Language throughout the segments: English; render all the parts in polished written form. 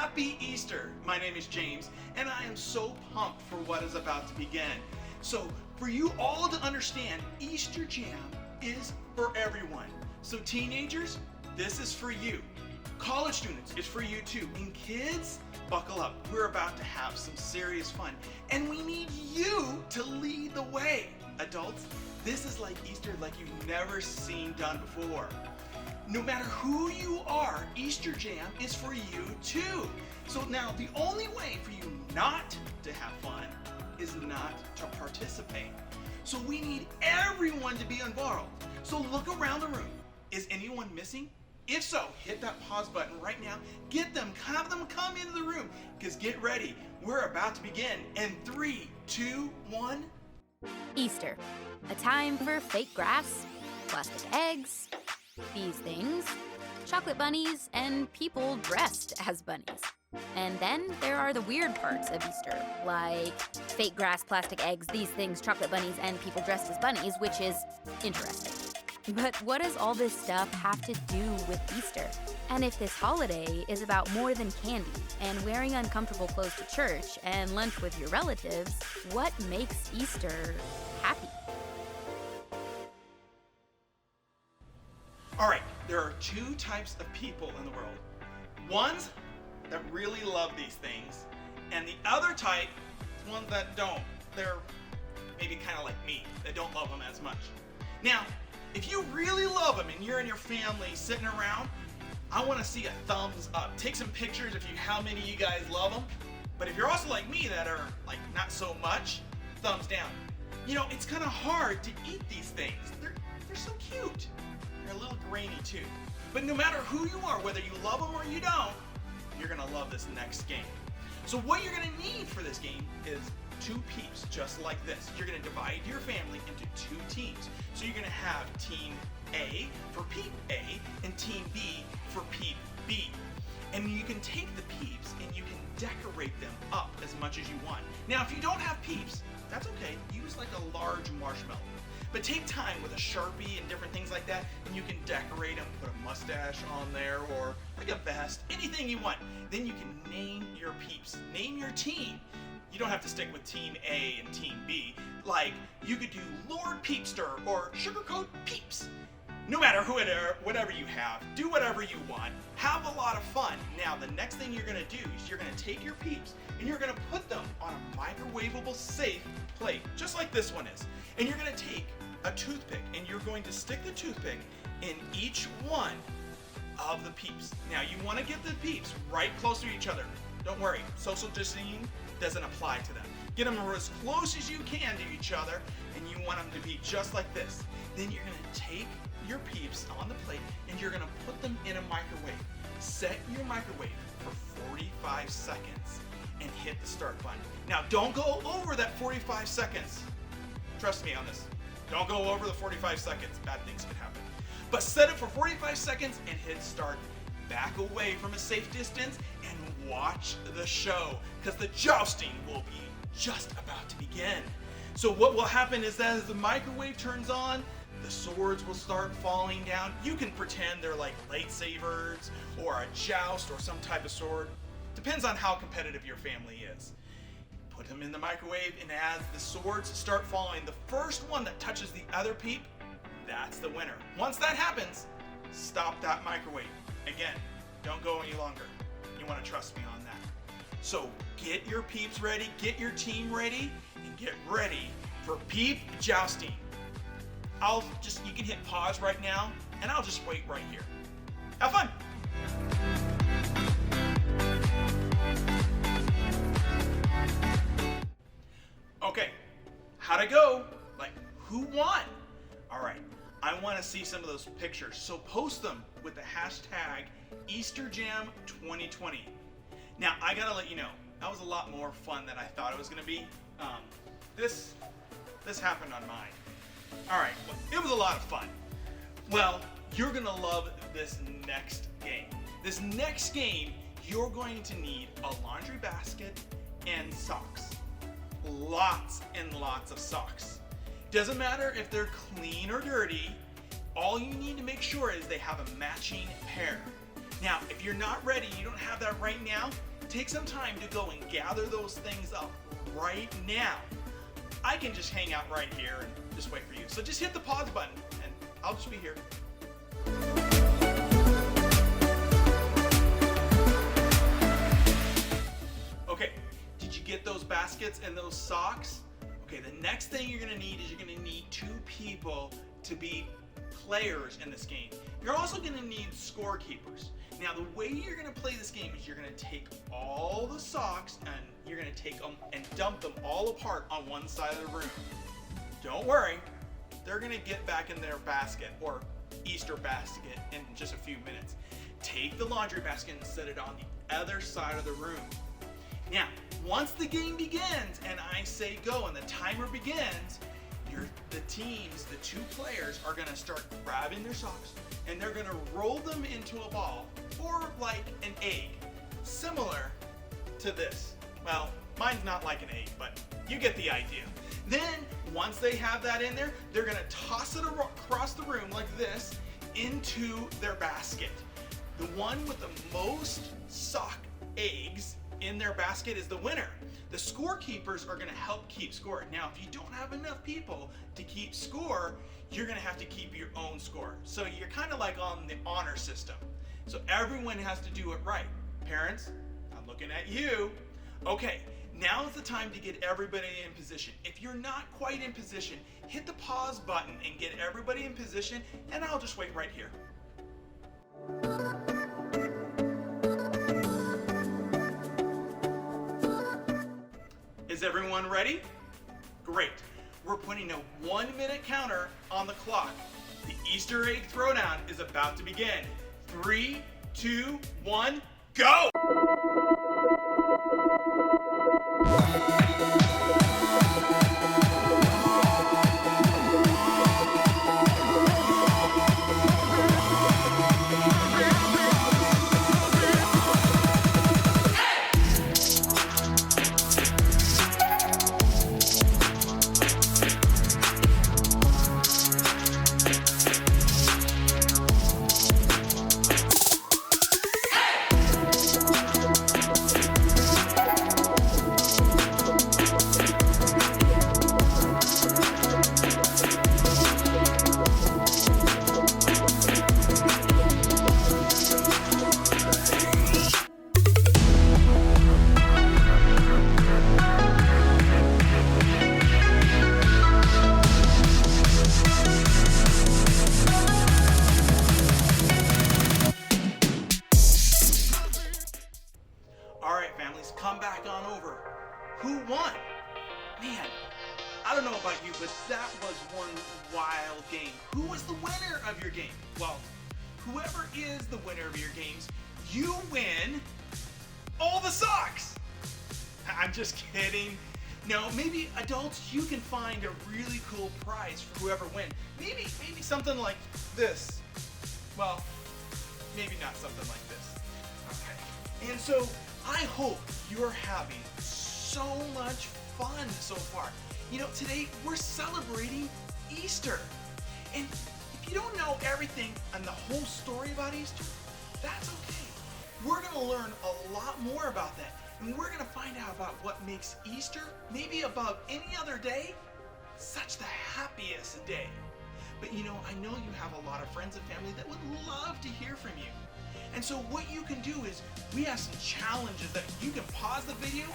Happy Easter! My name is James, and I am so pumped for what is about to begin. So, for you all to understand, Easter Jam is for everyone. So teenagers, this is for you. College students, it's for you too. And kids, buckle up. We're about to have some serious fun. And we need you to lead the way. Adults, this is like Easter like you've never seen done before. No matter who you are, Easter Jam is for you too. So now the only way for you not to have fun is not to participate. So we need everyone to be involved. So look around the room. Is anyone missing? If so, hit that pause button right now. Get them, have them come into the room. Because get ready, we're about to begin in 3, 2, 1. Easter, a time for fake grass, plastic eggs, these things, chocolate bunnies, and people dressed as bunnies. And then there are the weird parts of Easter, like fake grass, plastic eggs, these things, chocolate bunnies, and people dressed as bunnies, which is interesting. But what does all this stuff have to do with Easter? And if this holiday is about more than candy and wearing uncomfortable clothes to church and lunch with your relatives, what makes Easter happy? All right, there are two types of people in the world. Ones that really love these things, and the other type, ones that don't. They're maybe kind of like me, that don't love them as much. Now, if you really love them and you're in your family sitting around, I want to see a thumbs up. Take some pictures if how many of you guys love them. But if you're also like me that are like not so much, thumbs down. You know, it's kind of hard to eat these things. They're so cute. They're a little grainy too. But no matter who you are, whether you love them or you don't, you're gonna love this next game. So what you're gonna need for this game is 2 peeps, just like this. You're gonna divide your family into 2 teams. So you're gonna have Team A for Peep A and Team B for Peep B. And you can take the peeps and you can decorate them up as much as you want. Now, if you don't have peeps, that's okay. Use like a large marshmallow. But take time with a Sharpie and different things like that, and you can decorate them, put a mustache on there, or like a vest, anything you want. Then you can name your peeps, name your team. You don't have to stick with Team A and Team B. Like, you could do Lord Peepster or Sugarcoat Peeps. No matter whatever you have, do whatever you want. Have a lot of fun. Now, the next thing you're gonna do is you're gonna take your peeps and you're gonna put them on a microwavable safe plate, just like this one is. And you're gonna take a toothpick and you're going to stick the toothpick in each one of the peeps. Now, you wanna get the peeps right close to each other. Don't worry, social distancing doesn't apply to them. Get them as close as you can to each other, and you want them to be just like this. Then you're gonna take your peeps on the plate and you're gonna put them in a microwave. Set your microwave for 45 seconds and hit the start button. Now, don't go over that 45 seconds. Trust me on this. Don't go over the 45 seconds. Bad things can happen. But set it for 45 seconds and hit start. Back away from a safe distance and watch the show, because the jousting will be just about to begin. So what will happen is that as the microwave turns on, the swords will start falling down. You can pretend they're like lightsabers or a joust or some type of sword. Depends on how competitive your family is. Put them in the microwave, and as the swords start falling, the first one that touches the other peep, that's the winner. Once that happens, stop that microwave. Again, don't go any longer. You want to trust me on that. So get your peeps ready, get your team ready, and get ready for peep jousting. You can hit pause right now, and I'll just wait right here. Have fun! Okay, how'd it go? Like, who won? All right, I want to see some of those pictures, so post them with the hashtag EasterJam2020. Now, I gotta let you know, that was a lot more fun than I thought it was gonna be. This happened on mine. All right, well, it was a lot of fun. Well, you're gonna love this next game. This next game, you're going to need a laundry basket and socks. Lots and lots of socks. Doesn't matter if they're clean or dirty, all you need to make sure is they have a matching pair. Now, if you're not ready, you don't have that right now, take some time to go and gather those things up right now. I can just hang out right here and just wait for you. So just hit the pause button and I'll just be here. Okay, did you get those baskets and those socks? Okay, the next thing you're gonna need is you're gonna need 2 people to be players in this game. You're also gonna need scorekeepers. Now the way you're gonna play this game is you're gonna take all the socks and you're gonna take them and dump them all apart on one side of the room. Don't worry, they're gonna get back in their basket or Easter basket in just a few minutes. Take the laundry basket and set it on the other side of the room. Now, once the game begins and I say go and the timer begins, the teams, the 2 players are gonna start grabbing their socks and they're gonna roll them into a ball or like an egg, similar to this. Well, mine's not like an egg, but you get the idea. Then, once they have that in there, they're gonna toss it across the room like this into their basket. The one with the most sock eggs in their basket is the winner. The scorekeepers are gonna help keep score. Now, if you don't have enough people to keep score, you're gonna have to keep your own score. So you're kind of like on the honor system. So everyone has to do it right. Parents, I'm looking at you. Okay, now is the time to get everybody in position. If you're not quite in position, hit the pause button and get everybody in position, and I'll just wait right here. Is everyone ready? Great. We're putting a 1-minute counter on the clock. The Easter egg throwdown is about to begin. 3, 2, 1, go! Come back on over. Who won? Man, I don't know about you, but that was one wild game. Who was the winner of your game? Well, whoever is the winner of your games, you win all the socks. I'm just kidding. No, maybe adults, you can find a really cool prize for whoever wins. Maybe something like this. Well, maybe not something like this. Okay. And so I hope you're having so much fun so far. You know, today we're celebrating Easter. And if you don't know everything and the whole story about Easter, that's okay. We're gonna learn a lot more about that. And we're gonna find out about what makes Easter, maybe above any other day, such the happiest day. But you know, I know you have a lot of friends and family that would love to hear from you. And so what you can do is, we have some challenges that you can pause the video,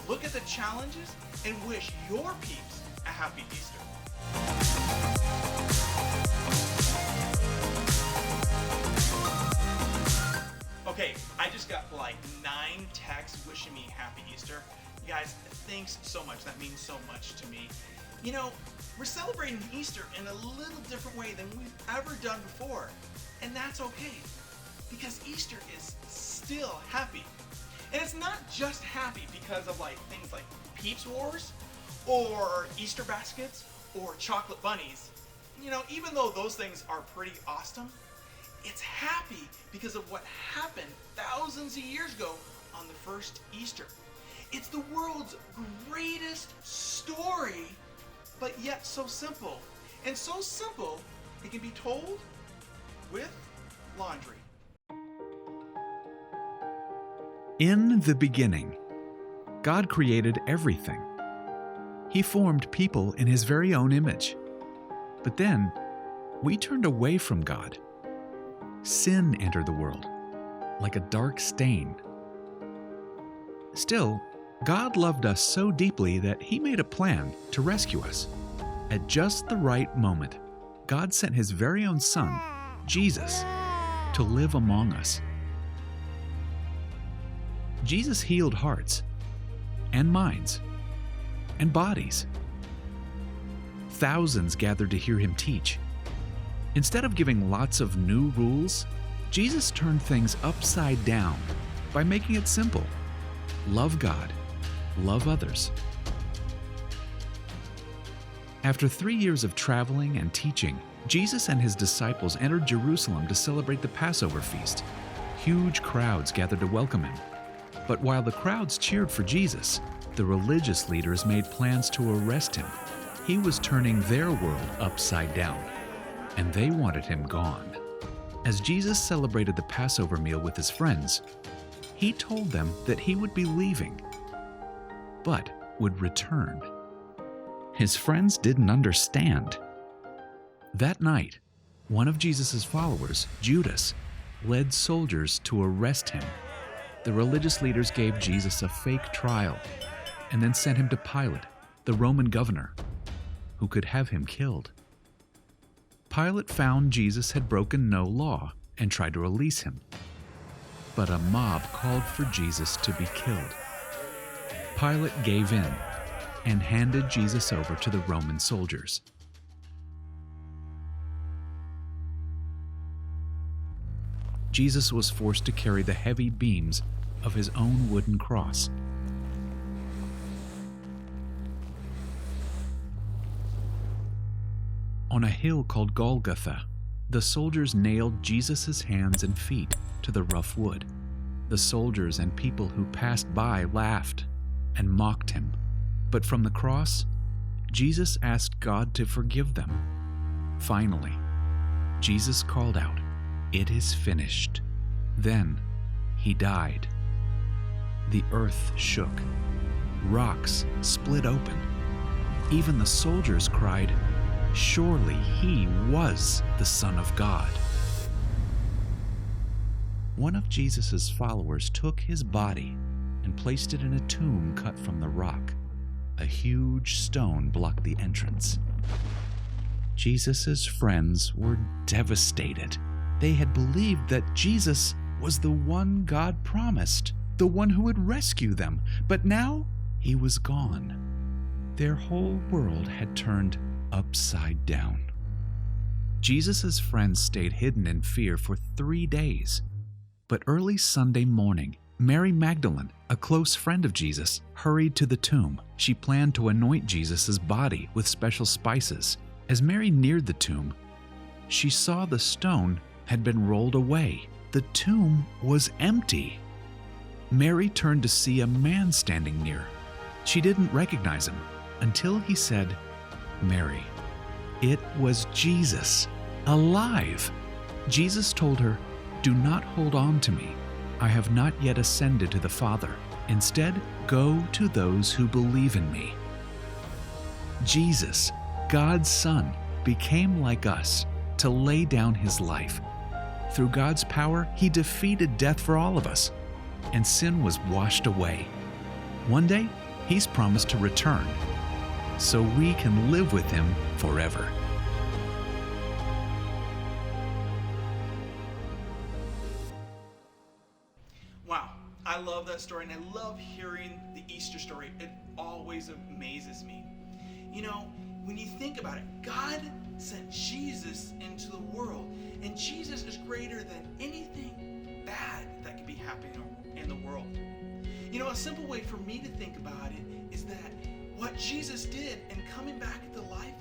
look at the challenges, and wish your peeps a happy Easter. Okay, I just got like 9 texts wishing me happy Easter. You guys, thanks so much. That means so much to me. You know, we're celebrating Easter in a little different way than we've ever done before. And that's okay, because Easter is still happy. And it's not just happy because of like things like Peeps Wars or Easter baskets or chocolate bunnies. You know, even though those things are pretty awesome, it's happy because of what happened thousands of years ago on the first Easter. It's the world's greatest story, but yet so simple. And so simple, it can be told with laundry. In the beginning, God created everything. He formed people in His very own image. But then, we turned away from God. Sin entered the world, like a dark stain. Still, God loved us so deeply that He made a plan to rescue us. At just the right moment, God sent His very own Son, Jesus, to live among us. Jesus healed hearts and minds and bodies. Thousands gathered to hear Him teach. Instead of giving lots of new rules, Jesus turned things upside down by making it simple. Love God, love others. After 3 years of traveling and teaching, Jesus and His disciples entered Jerusalem to celebrate the Passover feast. Huge crowds gathered to welcome Him. But while the crowds cheered for Jesus, the religious leaders made plans to arrest Him. He was turning their world upside down, and they wanted Him gone. As Jesus celebrated the Passover meal with His friends, He told them that He would be leaving, but would return. His friends didn't understand. That night, one of Jesus' followers, Judas, led soldiers to arrest Him. The religious leaders gave Jesus a fake trial and then sent Him to Pilate, the Roman governor, who could have Him killed. Pilate found Jesus had broken no law and tried to release Him. But a mob called for Jesus to be killed. Pilate gave in and handed Jesus over to the Roman soldiers. Jesus was forced to carry the heavy beams of His own wooden cross. On a hill called Golgotha, the soldiers nailed Jesus' hands and feet to the rough wood. The soldiers and people who passed by laughed and mocked Him. But from the cross, Jesus asked God to forgive them. Finally, Jesus called out, "It is finished." Then He died. The earth shook. Rocks split open. Even the soldiers cried, "Surely He was the Son of God." One of Jesus' followers took His body and placed it in a tomb cut from the rock. A huge stone blocked the entrance. Jesus' friends were devastated. They had believed that Jesus was the one God promised, the one who would rescue them, but now He was gone. Their whole world had turned upside down. Jesus' friends stayed hidden in fear for 3 days. But early Sunday morning, Mary Magdalene, a close friend of Jesus, hurried to the tomb. She planned to anoint Jesus' body with special spices. As Mary neared the tomb, she saw the stone had been rolled away. The tomb was empty. Mary turned to see a man standing near. She didn't recognize him until he said, "Mary." It was Jesus, alive. Jesus told her, "Do not hold on to me. I have not yet ascended to the Father. Instead, go to those who believe in me." Jesus, God's Son, became like us to lay down His life. Through God's power, He defeated death for all of us, and sin was washed away. One day, He's promised to return, so we can live with Him forever. Wow, I love that story, and I love hearing the Easter story. It always amazes me. You know, when you think about it, God sent Jesus into the world, and Jesus is greater than anything bad that could be happening in the world. You know, a simple way for me to think about it is that what Jesus did in coming back to life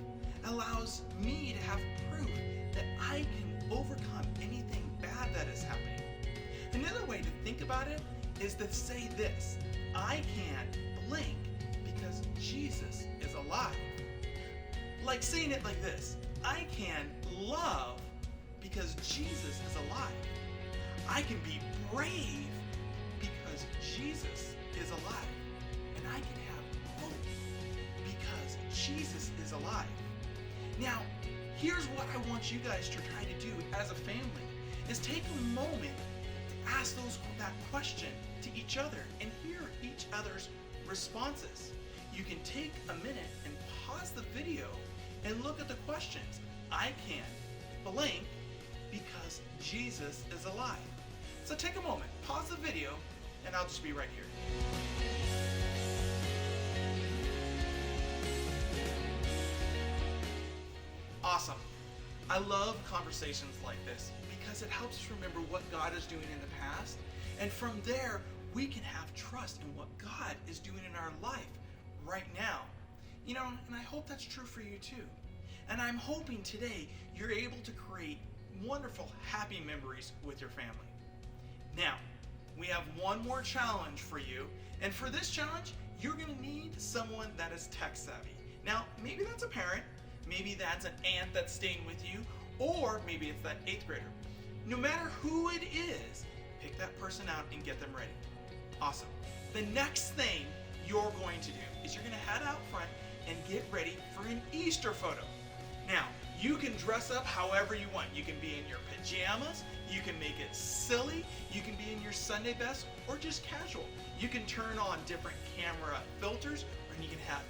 allows me to have proof that I can overcome anything bad that is happening. Another way to think about it is to say this: I can't blink because Jesus is alive. Like saying it like this: I can love because Jesus is alive. I can be brave because Jesus is alive. Now, here's what I want you guys to try to do as a family, is take a moment to ask that question to each other and hear each other's responses. You can take a minute and pause the video and look at the questions. I can blank because Jesus is alive. So take a moment, pause the video, and I'll just be right here. Awesome. I love conversations like this because it helps us remember what God is doing in the past, and from there we can have trust in what God is doing in our life right now. You know, and I hope that's true for you too. And I'm hoping today you're able to create wonderful, happy memories with your family. Now, we have one more challenge for you, and for this challenge, you're going to need someone that is tech savvy. Now, maybe that's a parent, maybe that's an aunt that's staying with you, or maybe it's that 8th grader. No matter who it is, pick that person out and get them ready. Awesome. The next thing you're going to do is you're going to head out front and get ready for an Easter photo. Now, you can dress up however you want. You can be in your pajamas, you can make it silly, you can be in your Sunday best, or just casual. You can turn on different camera filters, or you can have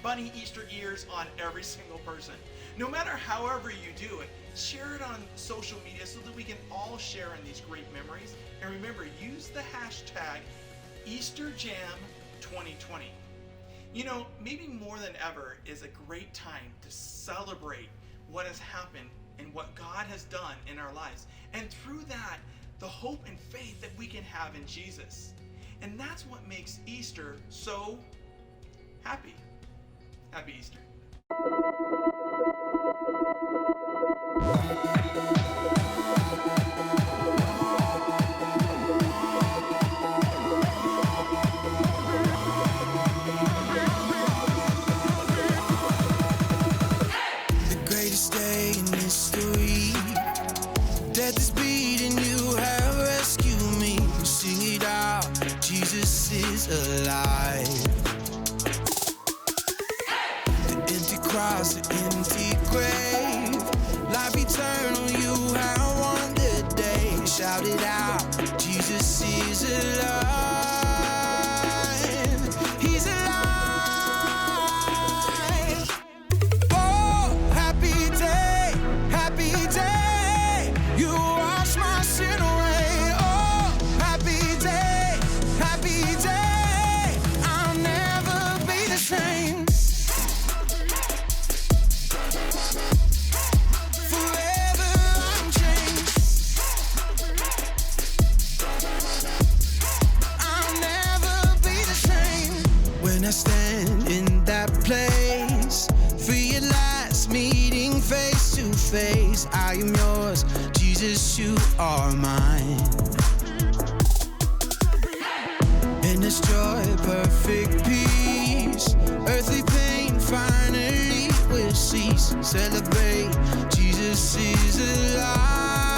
bunny Easter ears on every single person. No matter however you do it, share it on social media so that we can all share in these great memories. And remember, use the hashtag EasterJam2020. You know, maybe more than ever is a great time to celebrate what has happened and what God has done in our lives. And through that, the hope and faith that we can have in Jesus. And that's what makes Easter so happy. Happy Easter. Death is beating, you have rescued me. Sing it out, Jesus is alive. The empty cross, the empty grave, life eternal, you have won the day. Shout it out, Jesus is alive. He's alive. Oh, happy day, happy day. You wash my sin away. Oh, happy day, I'll never be the same. Forever I'm changed. I'll never be the same. When I stand in that place, realize meeting face to face, I am yours, Jesus, you are mine. In this joy, perfect peace, earthly pain finally will cease. Celebrate, Jesus is alive.